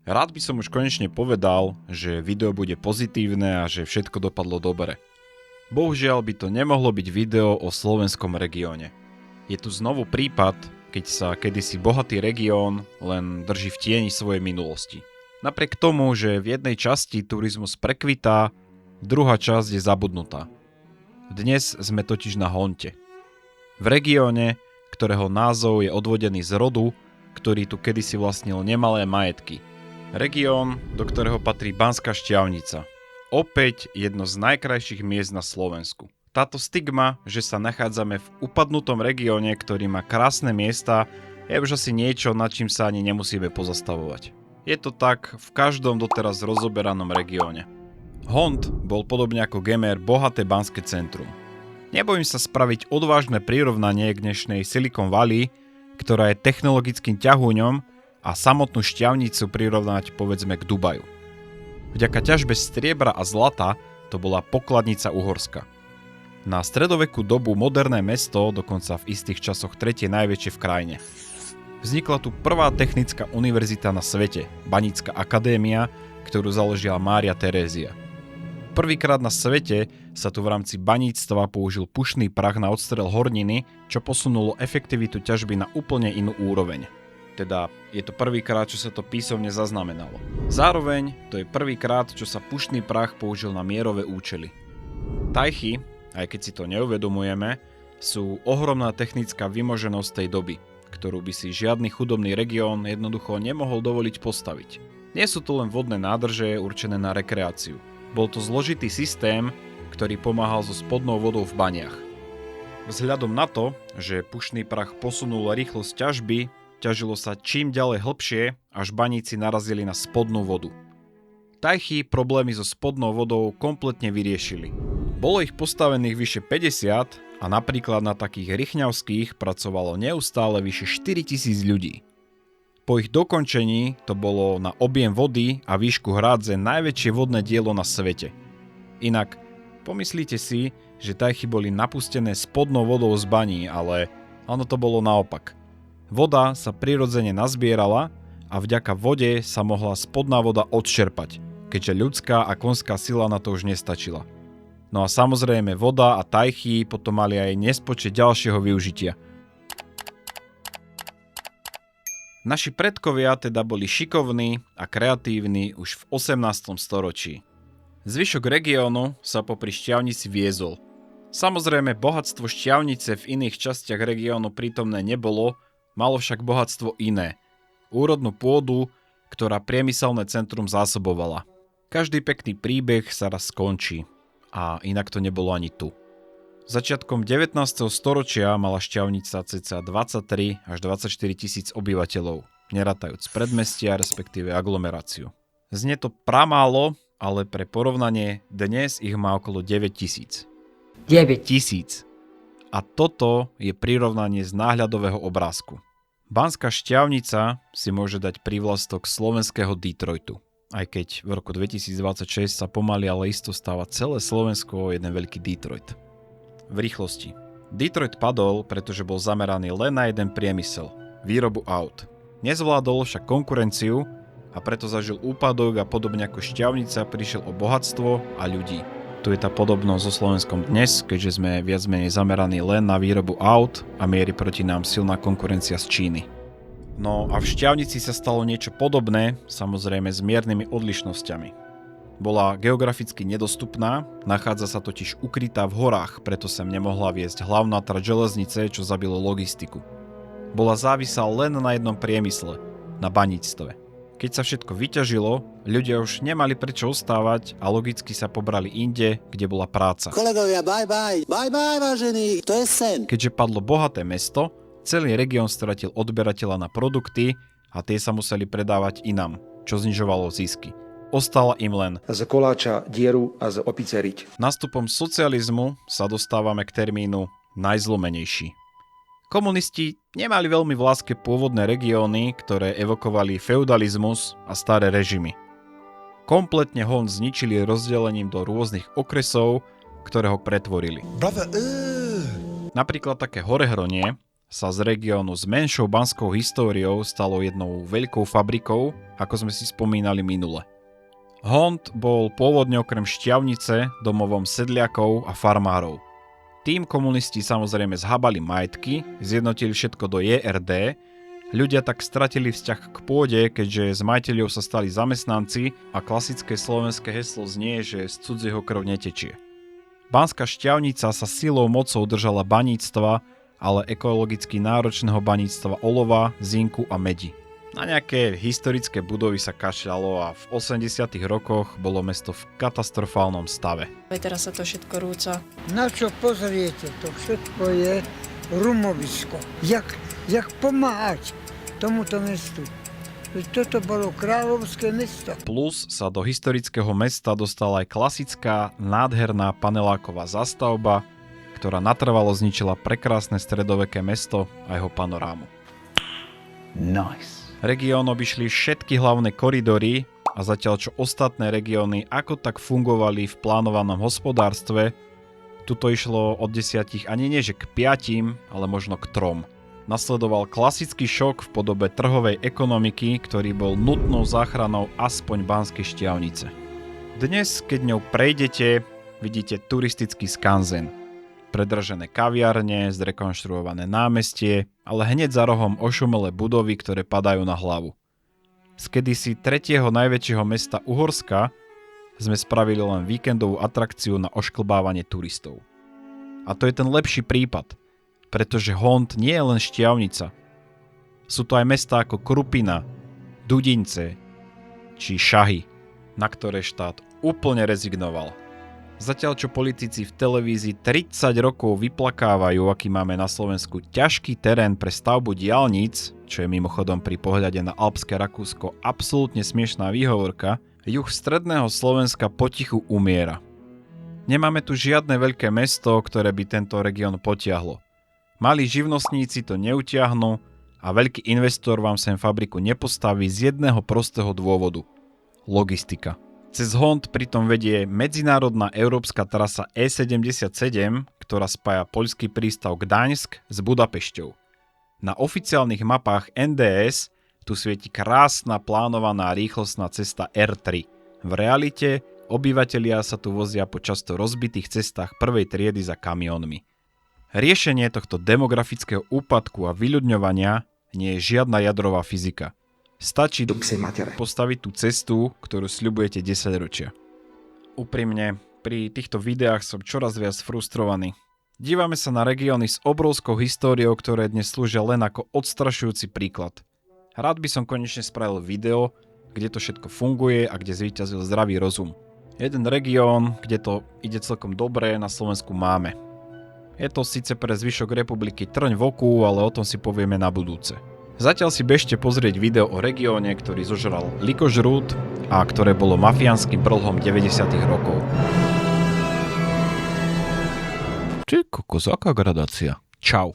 Rád by som už konečne povedal, že video bude pozitívne a že všetko dopadlo dobre. Bohužiaľ by to nemohlo byť video o slovenskom regióne. Je tu znovu prípad, keď sa kedysi bohatý región len drží v tieni svojej minulosti. Napriek tomu, že v jednej časti turizmus prekvitá, druhá časť je zabudnutá. Dnes sme totiž na Honte. V regióne, ktorého názov je odvodený z rodu, ktorý tu kedysi vlastnil nemalé majetky. Región, do ktorého patrí Banská Štiavnica. Opäť jedno z najkrajších miest na Slovensku. Táto stigma, že sa nachádzame v upadnutom regióne, ktorý má krásne miesta, je už asi niečo, nad čím sa ani nemusíme pozastavovať. Je to tak v každom doteraz rozoberanom regióne. Hont bol podobne ako Gemer bohaté banské centrum. Nebojím sa spraviť odvážne prirovnanie k dnešnej Silicon Valley, ktorá je technologickým ťahúňom, a samotnú Štiavnicu prirovnať povedzme k Dubaju. Vďaka ťažbe striebra a zlata to bola pokladnica Uhorska. Na stredovekú dobu moderné mesto, dokonca v istých časoch tretie najväčšie v krajine. Vznikla tu prvá technická univerzita na svete, Banícka akadémia, ktorú založila Mária Terézia. Prvýkrát na svete sa tu v rámci baníctva použil pušný prach na odstrel horniny, čo posunulo efektivitu ťažby na úplne inú úroveň. Teda je to prvýkrát, čo sa to písomne zaznamenalo. Zároveň to je prvýkrát, čo sa pušný prach použil na mierové účely. Tajchy, aj keď si to neuvedomujeme, sú ohromná technická vymoženosť tej doby, ktorú by si žiadny chudobný región jednoducho nemohol dovoliť postaviť. Nie sú to len vodné nádrže určené na rekreáciu. Bol to zložitý systém, ktorý pomáhal so spodnou vodou v baniach. Vzhľadom na to, že pušný prach posunul rýchlosť ťažby, ťažilo sa čím ďalej hlbšie, až baníci narazili na spodnú vodu. Tajchy problémy so spodnou vodou kompletne vyriešili. Bolo ich postavených vyše 50 a napríklad na takých rychňavských pracovalo neustále vyše 4000 ľudí. Po ich dokončení to bolo na objem vody a výšku hrádze najväčšie vodné dielo na svete. Inak, pomyslíte si, že tajchy boli napustené spodnou vodou z baní, ale ono to bolo naopak. Voda sa prirodzene nazbierala a vďaka vode sa mohla spodná voda odčerpať, keďže ľudská a konská sila na to už nestačila. No a samozrejme voda a tajchy potom mali aj nespočet ďalšieho využitia. Naši predkovia teda boli šikovní a kreatívni už v 18. storočí. Zvyšok regiónu sa popri Štiavnici viezol. Samozrejme bohatstvo Štiavnice v iných častiach regiónu prítomné nebolo, malo však bohatstvo iné. Úrodnú pôdu, ktorá priemyselné centrum zásobovala. Každý pekný príbeh sa raz skončí. A inak to nebolo ani tu. Začiatkom 19. storočia mala Štiavnica cca 23 až 24 tisíc obyvateľov, nerátajúc predmestia, respektíve aglomeráciu. Znie to pramálo, ale pre porovnanie dnes ich má okolo 9 tisíc. 9 tisíc. A toto je prirovnanie z náhľadového obrázku. Banská Štiavnica si môže dať prívlastok slovenského Detroitu. Aj keď v roku 2026 sa pomaly ale isto stáva celé Slovensko jeden veľký Detroit. V rýchlosti. Detroit padol, pretože bol zameraný len na jeden priemysel. Výrobu aut. Nezvládol však konkurenciu a preto zažil úpadok a podobne ako Štiavnica prišiel o bohatstvo a ľudí. Tu je tá podobnosť so Slovenskom dnes, keďže sme viac menej zameraní len na výrobu aut a mierí proti nám silná konkurencia z Číny. No a v Štiavnici sa stalo niečo podobné, samozrejme s miernymi odlišnosťami. Bola geograficky nedostupná, nachádza sa totiž ukrytá v horách, preto sem nemohla viesť hlavná trať železnice, čo zabilo logistiku. Bola závislá len na jednom priemysle, na baníctve. Keď sa všetko vyťažilo, ľudia už nemali prečo ostávať a logicky sa pobrali inde, kde bola práca. Kolegovia, bye bye, vážení, to je sen. Keďže padlo bohaté mesto, celý región stratil odberateľa na produkty a tie sa museli predávať inám, čo znižovalo zisky. Ostala im len z koláča dieru a z opice riť. Nástupom socializmu sa dostávame k termínu najzlomenejší. Komunisti nemali veľmi v láske pôvodné regióny, ktoré evokovali feudalizmus a staré režimy. Kompletne Hont zničili rozdelením do rôznych okresov, ktoré ho pretvorili. Napríklad také Horehronie sa z regiónu s menšou banskou históriou stalo jednou veľkou fabrikou, ako sme si spomínali minule. Hont bol pôvodne okrem Šťavnice domovom sedliakov a farmárov. Tým komunisti samozrejme zhabali majetky, zjednotili všetko do JRD, ľudia tak stratili vzťah k pôde, keďže z majiteľov sa stali zamestnanci a klasické slovenské heslo znie, že z cudzieho krv netečie. Banská Šťavnica sa silou mocou držala baníctva, ale ekologicky náročného baníctva olova, zinku a medi. Na nejaké historické budovy sa kašľalo a v 80. rokoch bolo mesto v katastrofálnom stave. Aj teraz sa to všetko rúca. Na čo pozriete, to všetko je rumovisko. Jak pomáhať tomuto mestu? Toto bolo kráľovské mesto. Plus sa do historického mesta dostala aj klasická, nádherná paneláková zástavba, ktorá natrvalo zničila prekrásne stredoveké mesto a jeho panorámu. Nice. Región obišli všetky hlavné koridory a zatiaľ čo ostatné regióny ako tak fungovali v plánovanom hospodárstve, tuto išlo od 10 ani nie že k 5, ale možno k 3. Nasledoval klasický šok v podobe trhovej ekonomiky, ktorý bol nutnou záchranou aspoň Banskej Štiavnice. Dnes, keď ňou prejdete, vidíte turistický skanzen. Predražené kaviarne, zrekonštruované námestie, ale hneď za rohom ošumelé budovy, ktoré padajú na hlavu. Z kedysi 3. najväčšieho mesta Uhorska sme spravili len víkendovú atrakciu na ošklbávanie turistov. A to je ten lepší prípad, pretože Hont nie je len Štiavnica. Sú to aj mestá ako Krupina, Dudince či Šahy, na ktoré štát úplne rezignoval. Zatiaľ čo politici v televízii 30 rokov vyplakávajú, aký máme na Slovensku ťažký terén pre stavbu diaľnic, čo je mimochodom pri pohľade na Alpské Rakúsko absolútne smiešná výhovorka, juh stredného Slovenska potichu umiera. Nemáme tu žiadne veľké mesto, ktoré by tento región potiahlo. Malí živnostníci to neutiahnu a veľký investor vám sem fabriku nepostaví z jedného prostého dôvodu. Logistika. Cez Hont pritom vedie medzinárodná európska trasa E77, ktorá spája poľský prístav Gdaňsk s Budapešťou. Na oficiálnych mapách NDS tu svieti krásna plánovaná rýchlostná cesta R3. V realite obyvatelia sa tu vozia po často rozbitých cestách prvej triedy za kamiónmi. Riešenie tohto demografického úpadku a vyľudňovania nie je žiadna jadrová fyzika. Stačí postaviť tú cestu, ktorú sľubujete 10 ročia. Úprimne, pri týchto videách som čoraz viac frustrovaný. Dívame sa na regióny s obrovskou históriou, ktoré dnes slúžia len ako odstrašujúci príklad. Rád by som konečne spravil video, kde to všetko funguje a kde zvíťazil zdravý rozum. Jeden región, kde to ide celkom dobre, na Slovensku máme. Je to síce pre zvyšok republiky trň v oku, ale o tom si povieme na budúce. Zatiaľ si bežte pozrieť video o regióne, ktorý zožral likožrút a ktoré bolo mafiánskym brlhom 90. rokov. Ty kokos, aká gradácia. Čau.